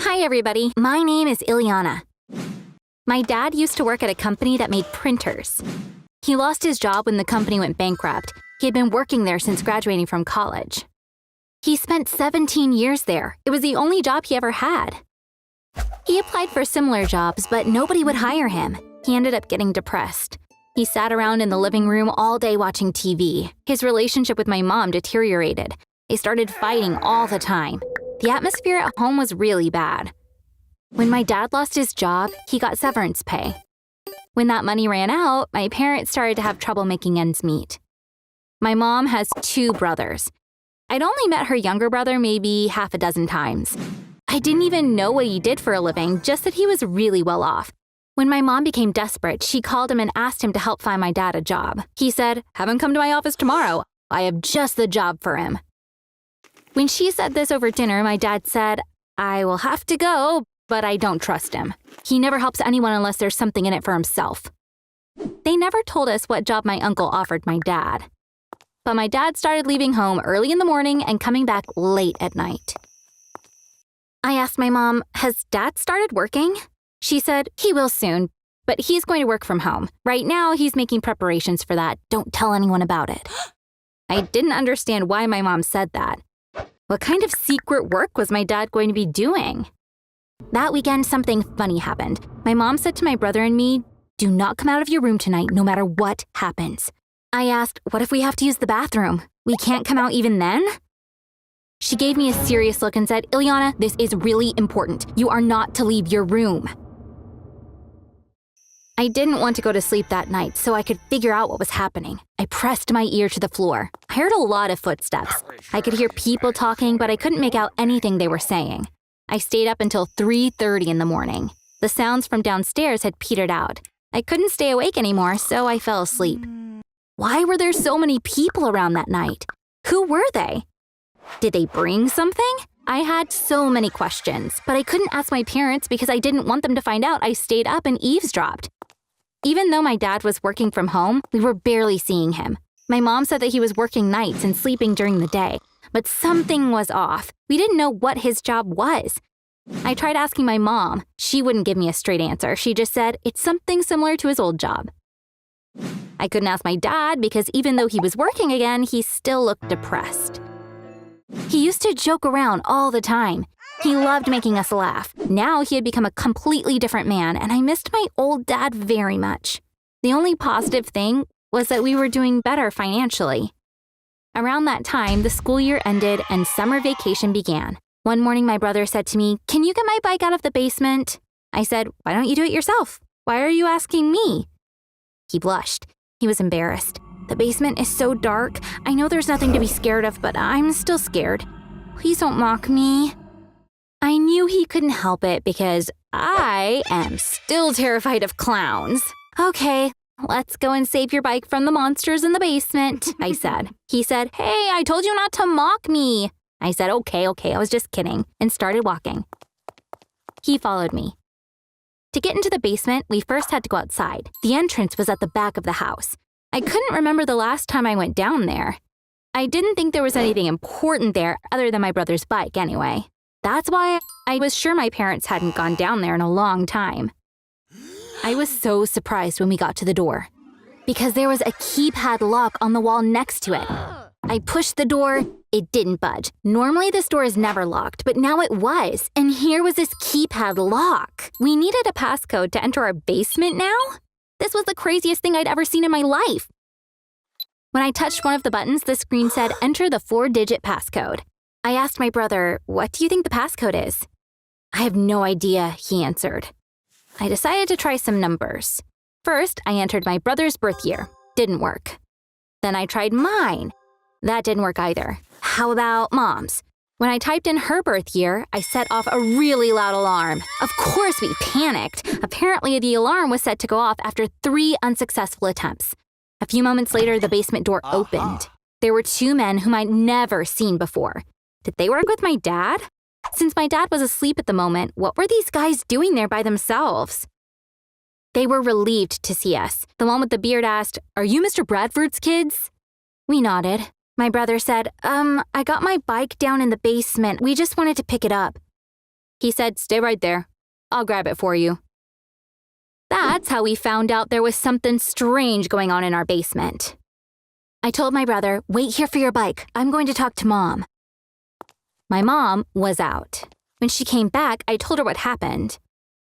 Hi, everybody. My name is Ileana. My dad used to work at a company that made printers. He lost his job when the company went bankrupt. He had been working there since graduating from college. He spent 17 years there. It was the only job he ever had. He applied for similar jobs, but nobody would hire him. He ended up getting depressed. He sat around in the living room all day watching TV. His relationship with my mom deteriorated. They started fighting all the time. The atmosphere at home was really bad. When my dad lost his job, he got severance pay. When that money ran out, my parents started to have trouble making ends meet. My mom has 2 brothers. I'd only met her younger brother maybe half a dozen times. I didn't even know what he did for a living, just that he was really well off. When my mom became desperate, she called him and asked him to help find my dad a job. He said, "Have him come to my office tomorrow. I have just the job for him." When she said this over dinner, my dad said, "I will have to go, but I don't trust him. He never helps anyone unless there's something in it for himself." They never told us what job my uncle offered my dad. But my dad started leaving home early in the morning and coming back late at night. I asked my mom, "Has Dad started working?" She said, "He will soon, but he's going to work from home. Right now, he's making preparations for that. Don't tell anyone about it." I didn't understand why my mom said that. What kind of secret work was my dad going to be doing? That weekend, something funny happened. My mom said to my brother and me, "Do not come out of your room tonight, no matter what happens." I asked, "What if we have to use the bathroom? We can't come out even then?" She gave me a serious look and said, "Ileana, this is really important. You are not to leave your room." I didn't want to go to sleep that night so I could figure out what was happening. I pressed my ear to the floor. I heard a lot of footsteps. I could hear people talking, but I couldn't make out anything they were saying. I stayed up until 3:30 in the morning. The sounds from downstairs had petered out. I couldn't stay awake anymore, so I fell asleep. Why were there so many people around that night? Who were they? Did they bring something? I had so many questions, but I couldn't ask my parents because I didn't want them to find out I stayed up and eavesdropped. Even though my dad was working from home, we were barely seeing him. My mom said that he was working nights and sleeping during the day, but something was off. We didn't know what his job was. I tried asking my mom. She wouldn't give me a straight answer. She just said, "It's something similar to his old job." I couldn't ask my dad because even though he was working again, he still looked depressed. He used to joke around all the time. He loved making us laugh. Now he had become a completely different man, and I missed my old dad very much. The only positive thing was that we were doing better financially. Around that time, the school year ended and summer vacation began. One morning, my brother said to me, "Can you get my bike out of the basement?" I said, "Why don't you do it yourself? Why are you asking me?" He blushed. He was embarrassed. "The basement is so dark. I know there's nothing to be scared of, but I'm still scared. Please don't mock me." I knew he couldn't help it because I am still terrified of clowns. "Okay, let's go and save your bike from the monsters in the basement," I said. He said, "Hey, I told you not to mock me." I said, okay, I was just kidding, and started walking. He followed me. To get into the basement, we first had to go outside. The entrance was at the back of the house. I couldn't remember the last time I went down there. I didn't think there was anything important there other than my brother's bike anyway. That's why I was sure my parents hadn't gone down there in a long time. I was so surprised when we got to the door because there was a keypad lock on the wall next to it. I pushed the door. It didn't budge. Normally this door is never locked, but now it was, and here was this keypad lock. We needed a passcode to enter our basement now? This was the craziest thing I'd ever seen in my life. When I touched one of the buttons, the screen said, "Enter the 4-digit passcode." I asked my brother, "What do you think the passcode is?" "I have no idea," he answered. I decided to try some numbers. First, I entered my brother's birth year. Didn't work. Then I tried mine. That didn't work either. How about Mom's? When I typed in her birth year, I set off a really loud alarm. Of course, we panicked. Apparently, the alarm was set to go off after 3 unsuccessful attempts. A few moments later, the basement door opened. There were 2 men whom I'd never seen before. Did they work with my dad? Since my dad was asleep at the moment, what were these guys doing there by themselves? They were relieved to see us. The one with the beard asked, "Are you Mr. Bradford's kids?" We nodded. My brother said, I got my bike down in the basement. We just wanted to pick it up." He said, "Stay right there. I'll grab it for you." That's how we found out there was something strange going on in our basement. I told my brother, "Wait here for your bike. I'm going to talk to Mom." My mom was out. When she came back, I told her what happened.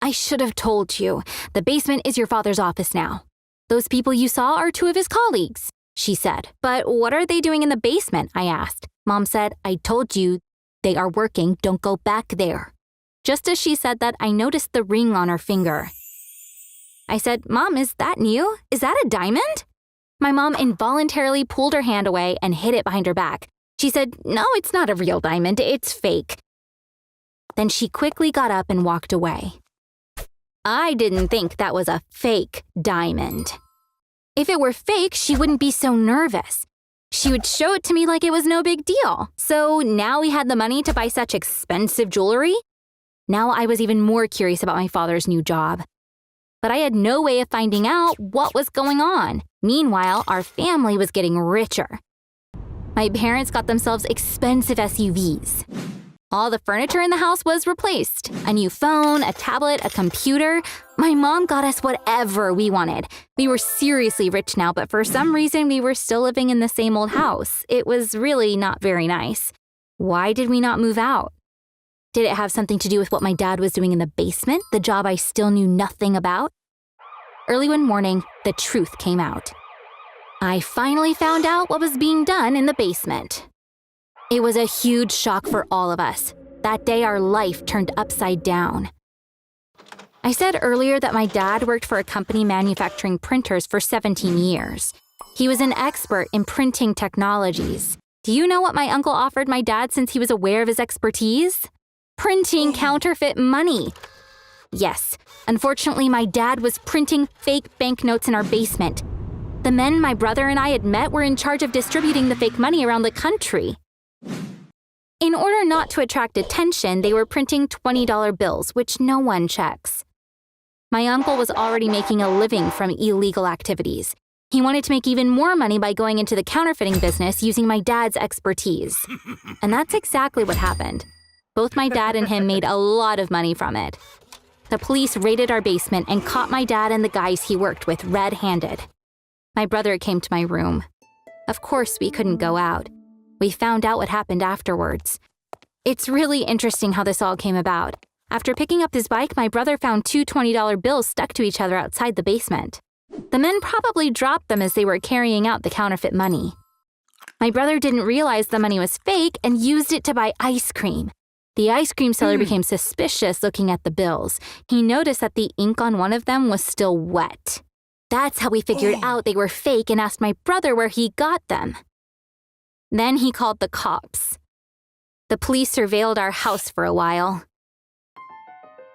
"I should have told you. The basement is your father's office now. Those people you saw are two of his colleagues," she said. "But what are they doing in the basement?" I asked. Mom said, "I told you. They are working. Don't go back there." Just as she said that, I noticed the ring on her finger. I said, "Mom, is that new? Is that a diamond?" My mom involuntarily pulled her hand away and hid it behind her back. She said, "No, it's not a real diamond. It's fake." Then she quickly got up and walked away. I didn't think that was a fake diamond. If it were fake, she wouldn't be so nervous. She would show it to me like it was no big deal. So now we had the money to buy such expensive jewelry? Now I was even more curious about my father's new job. But I had no way of finding out what was going on. Meanwhile, our family was getting richer. My parents got themselves expensive SUVs. All the furniture in the house was replaced. A new phone, a tablet, a computer. My mom got us whatever we wanted. We were seriously rich now, but for some reason we were still living in the same old house. It was really not very nice. Why did we not move out? Did it have something to do with what my dad was doing in the basement, the job I still knew nothing about? Early one morning, the truth came out. I finally found out what was being done in the basement. It was a huge shock for all of us. That day, our life turned upside down. I said earlier that my dad worked for a company manufacturing printers for 17 years. He was an expert in printing technologies. Do you know what my uncle offered my dad since he was aware of his expertise? Printing counterfeit money. Yes, unfortunately, my dad was printing fake banknotes in our basement. The men my brother and I had met were in charge of distributing the fake money around the country. In order not to attract attention, they were printing $20 bills, which no one checks. My uncle was already making a living from illegal activities. He wanted to make even more money by going into the counterfeiting business using my dad's expertise. And that's exactly what happened. Both my dad and him made a lot of money from it. The police raided our basement and caught my dad and the guys he worked with red-handed. My brother came to my room. Of course, we couldn't go out. We found out what happened afterwards. It's really interesting how this all came about. After picking up his bike, my brother found two $20 bills stuck to each other outside the basement. The men probably dropped them as they were carrying out the counterfeit money. My brother didn't realize the money was fake and used it to buy ice cream. The ice cream seller became suspicious looking at the bills. He noticed that the ink on one of them was still wet. That's how we figured out they were fake and asked my brother where he got them. Then he called the cops. The police surveilled our house for a while.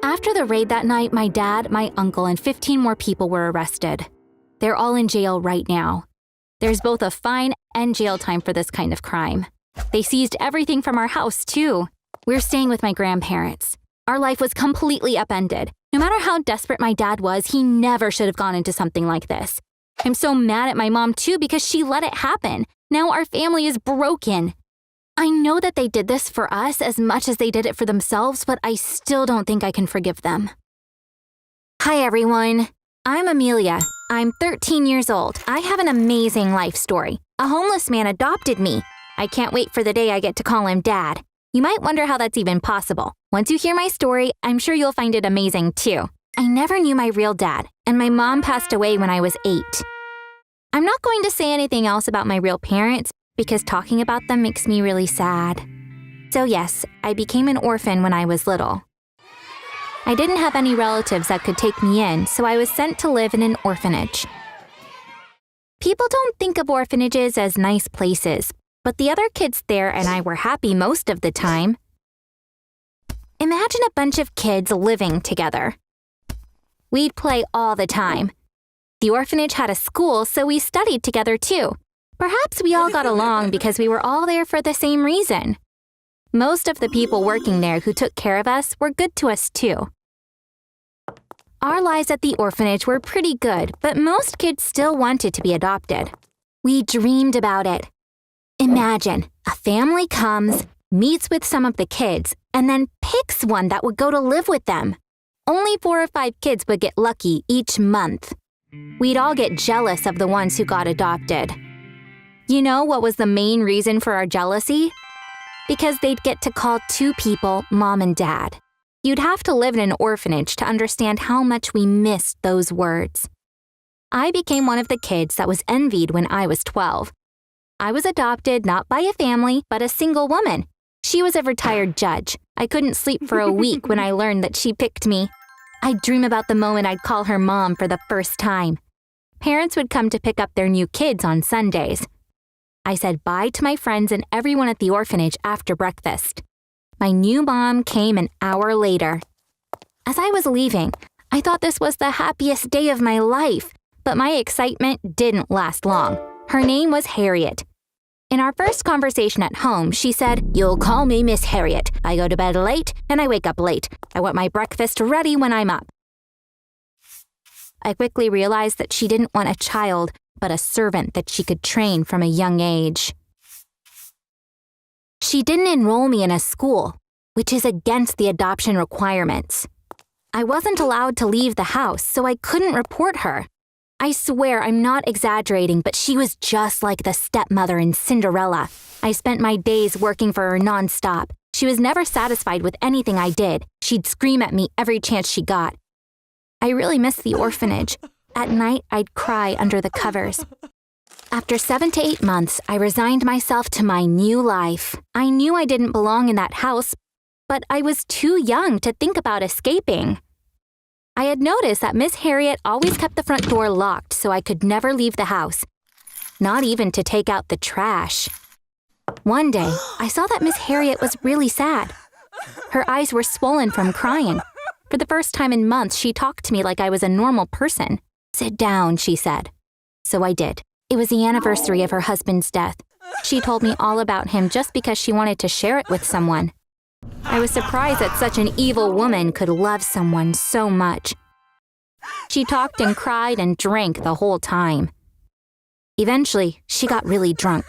After the raid that night, my dad, my uncle, and 15 more people were arrested. They're all in jail right now. There's both a fine and jail time for this kind of crime. They seized everything from our house, too. We're staying with my grandparents. Our life was completely upended. No matter how desperate my dad was, he never should have gone into something like this. I'm so mad at my mom, too, because she let it happen. Now our family is broken. I know that they did this for us as much as they did it for themselves, but I still don't think I can forgive them. Hi, everyone. I'm Amelia. I'm 13 years old. I have an amazing life story. A homeless man adopted me. I can't wait for the day I get to call him Dad. You might wonder how that's even possible. Once you hear my story, I'm sure you'll find it amazing, too. I never knew my real dad, and my mom passed away when I was 8. I'm not going to say anything else about my real parents because talking about them makes me really sad. So yes, I became an orphan when I was little. I didn't have any relatives that could take me in, so I was sent to live in an orphanage. People don't think of orphanages as nice places, but the other kids there and I were happy most of the time. Imagine a bunch of kids living together. We'd play all the time. The orphanage had a school, so we studied together too. Perhaps we all got along because we were all there for the same reason. Most of the people working there who took care of us were good to us too. Our lives at the orphanage were pretty good, but most kids still wanted to be adopted. We dreamed about it. Imagine, a family comes, meets with some of the kids, and then picks one that would go to live with them. Only 4 or 5 kids would get lucky each month. We'd all get jealous of the ones who got adopted. You know what was the main reason for our jealousy? Because they'd get to call 2 people mom and dad. You'd have to live in an orphanage to understand how much we missed those words. I became one of the kids that was envied when I was 12. I was adopted not by a family, but a single woman. She was a retired judge. I couldn't sleep for a week when I learned that she picked me. I'd dream about the moment I'd call her mom for the first time. Parents would come to pick up their new kids on Sundays. I said bye to my friends and everyone at the orphanage after breakfast. My new mom came an hour later. As I was leaving, I thought this was the happiest day of my life, but my excitement didn't last long. Her name was Harriet. In our first conversation at home, she said, "You'll call me Miss Harriet. I go to bed late and I wake up late. I want my breakfast ready when I'm up." I quickly realized that she didn't want a child, but a servant that she could train from a young age. She didn't enroll me in a school, which is against the adoption requirements. I wasn't allowed to leave the house, so I couldn't report her. I swear I'm not exaggerating, but she was just like the stepmother in Cinderella. I spent my days working for her nonstop. She was never satisfied with anything I did. She'd scream at me every chance she got. I really missed the orphanage. At night, I'd cry under the covers. After 7 to 8 months, I resigned myself to my new life. I knew I didn't belong in that house, but I was too young to think about escaping. I had noticed that Miss Harriet always kept the front door locked so I could never leave the house, not even to take out the trash. One day, I saw that Miss Harriet was really sad. Her eyes were swollen from crying. For the first time in months, she talked to me like I was a normal person. "Sit down," she said. So I did. It was the anniversary of her husband's death. She told me all about him just because she wanted to share it with someone. I was surprised that such an evil woman could love someone so much. She talked and cried and drank the whole time. Eventually, she got really drunk.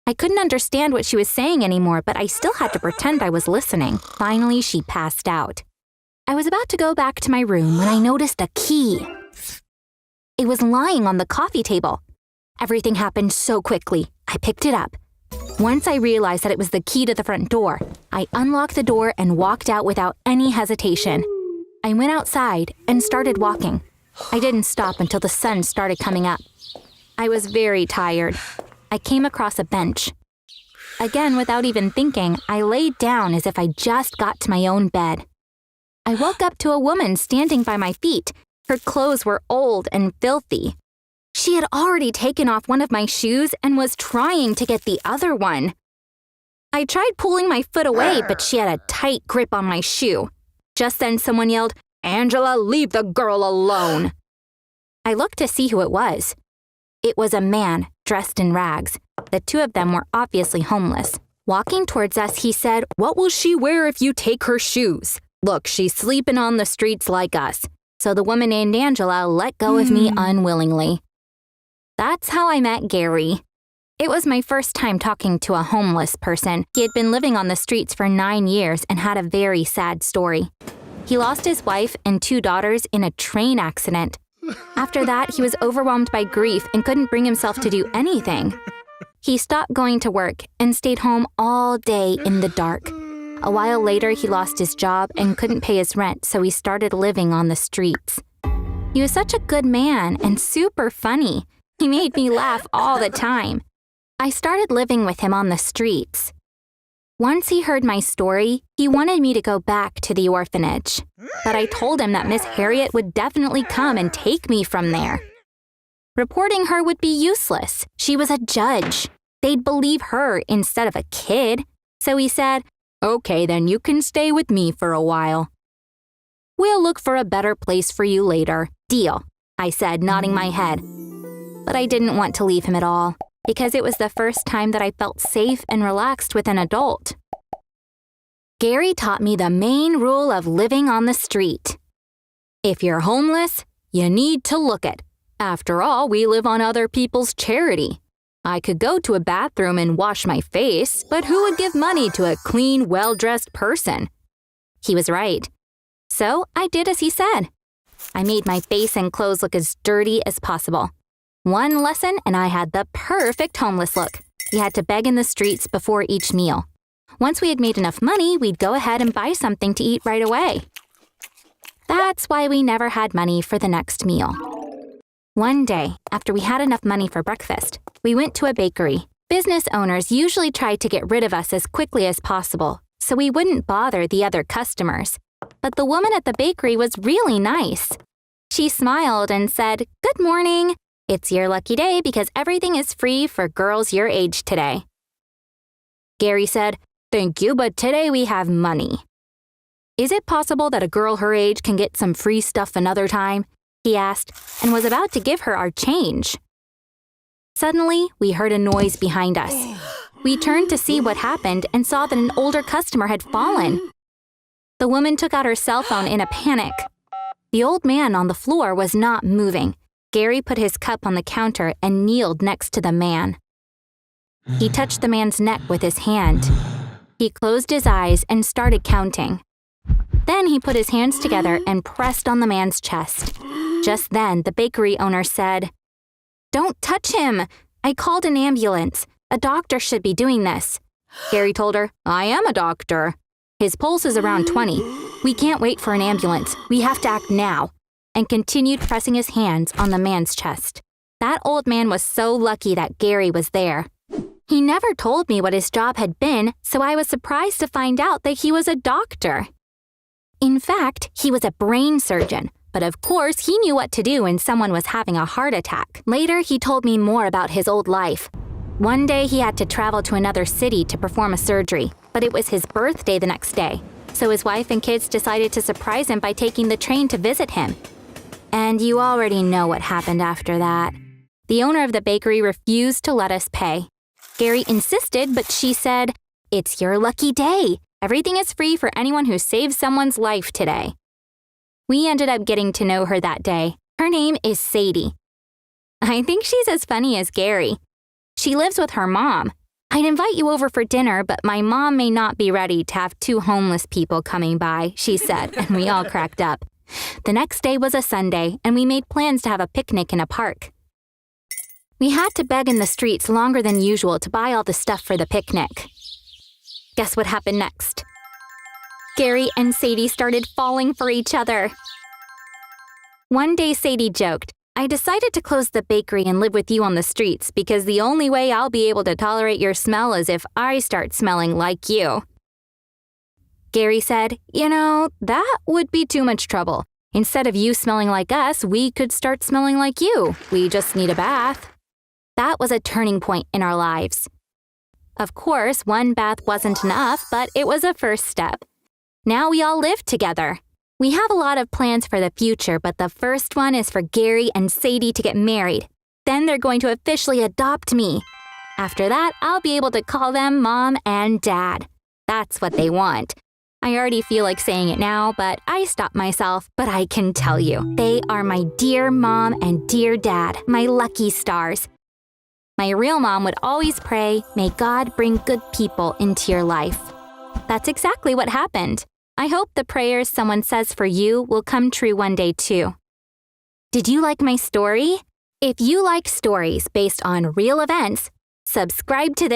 I couldn't understand what she was saying anymore, but I still had to pretend I was listening. Finally, she passed out. I was about to go back to my room when I noticed a key. It was lying on the coffee table. Everything happened so quickly. I picked it up. Once I realized that it was the key to the front door, I unlocked the door and walked out without any hesitation. I went outside and started walking. I didn't stop until the sun started coming up. I was very tired. I came across a bench. Again, without even thinking, I laid down as if I just got to my own bed. I woke up to a woman standing by my feet. Her clothes were old and filthy. She had already taken off one of my shoes and was trying to get the other one. I tried pulling my foot away, but she had a tight grip on my shoe. Just then someone yelled, "Angela, leave the girl alone." I looked to see who it was. It was a man dressed in rags. The 2 of them were obviously homeless. Walking towards us, he said, "What will she wear if you take her shoes? Look, she's sleeping on the streets like us." So the woman named Angela let go of me unwillingly. That's how I met Gary. It was my first time talking to a homeless person. He had been living on the streets for 9 years and had a very sad story. He lost his wife and 2 daughters in a train accident. After that, he was overwhelmed by grief and couldn't bring himself to do anything. He stopped going to work and stayed home all day in the dark. A while later, he lost his job and couldn't pay his rent, so he started living on the streets. He was such a good man and super funny. He made me laugh all the time. I started living with him on the streets. Once he heard my story, he wanted me to go back to the orphanage. But I told him that Miss Harriet would definitely come and take me from there. Reporting her would be useless. She was a judge. They'd believe her instead of a kid. So he said, "Okay, then you can stay with me for a while. We'll look for a better place for you later. Deal," I said, nodding my head. But I didn't want to leave him at all, because it was the first time that I felt safe and relaxed with an adult. Gary taught me the main rule of living on the street. If you're homeless, you need to look it. After all, we live on other people's charity. I could go to a bathroom and wash my face, but who would give money to a clean, well-dressed person? He was right. So I did as he said. I made my face and clothes look as dirty as possible. One lesson and I had the perfect homeless look. We had to beg in the streets before each meal. Once we had made enough money, we'd go ahead and buy something to eat right away. That's why we never had money for the next meal. One day, after we had enough money for breakfast, we went to a bakery. Business owners usually tried to get rid of us as quickly as possible, so we wouldn't bother the other customers. But the woman at the bakery was really nice. She smiled and said, "Good morning. It's your lucky day because everything is free for girls your age today." Gary said, "Thank you, but today we have money." "Is it possible that a girl her age can get some free stuff another time?" he asked, and was about to give her our change. Suddenly, we heard a noise behind us. We turned to see what happened and saw that an older customer had fallen. The woman took out her cell phone in a panic. The old man on the floor was not moving. Gary put his cup on the counter and kneeled next to the man. He touched the man's neck with his hand. He closed his eyes and started counting. Then he put his hands together and pressed on the man's chest. Just then, the bakery owner said, "Don't touch him. I called an ambulance. A doctor should be doing this." Gary told her, "I am a doctor. His pulse is around 20. We can't wait for an ambulance. We have to act now," and continued pressing his hands on the man's chest. That old man was so lucky that Gary was there. He never told me what his job had been, so I was surprised to find out that he was a doctor. In fact, he was a brain surgeon, but of course he knew what to do when someone was having a heart attack. Later, he told me more about his old life. One day he had to travel to another city to perform a surgery, but it was his birthday the next day, so his wife and kids decided to surprise him by taking the train to visit him. And you already know what happened after that. The owner of the bakery refused to let us pay. Gary insisted, but she said, "It's your lucky day. Everything is free for anyone who saves someone's life today." We ended up getting to know her that day. Her name is Sadie. I think she's as funny as Gary. She lives with her mom. "I'd invite you over for dinner, but my mom may not be ready to have two homeless people coming by," she said, and we all cracked up. The next day was a Sunday, and we made plans to have a picnic in a park. We had to beg in the streets longer than usual to buy all the stuff for the picnic. Guess what happened next? Gary and Sadie started falling for each other. One day Sadie joked, "I decided to close the bakery and live with you on the streets because the only way I'll be able to tolerate your smell is if I start smelling like you." Gary said, "You know, that would be too much trouble. Instead of you smelling like us, we could start smelling like you. We just need a bath." That was a turning point in our lives. Of course, one bath wasn't enough, but it was a first step. Now we all live together. We have a lot of plans for the future, but the first one is for Gary and Sadie to get married. Then they're going to officially adopt me. After that, I'll be able to call them Mom and Dad. That's what they want. I already feel like saying it now, but I stopped myself. But I can tell you, they are my dear mom and dear dad, my lucky stars. My real mom would always pray, "May God bring good people into your life." That's exactly what happened. I hope the prayers someone says for you will come true one day too. Did you like my story? If you like stories based on real events, subscribe to this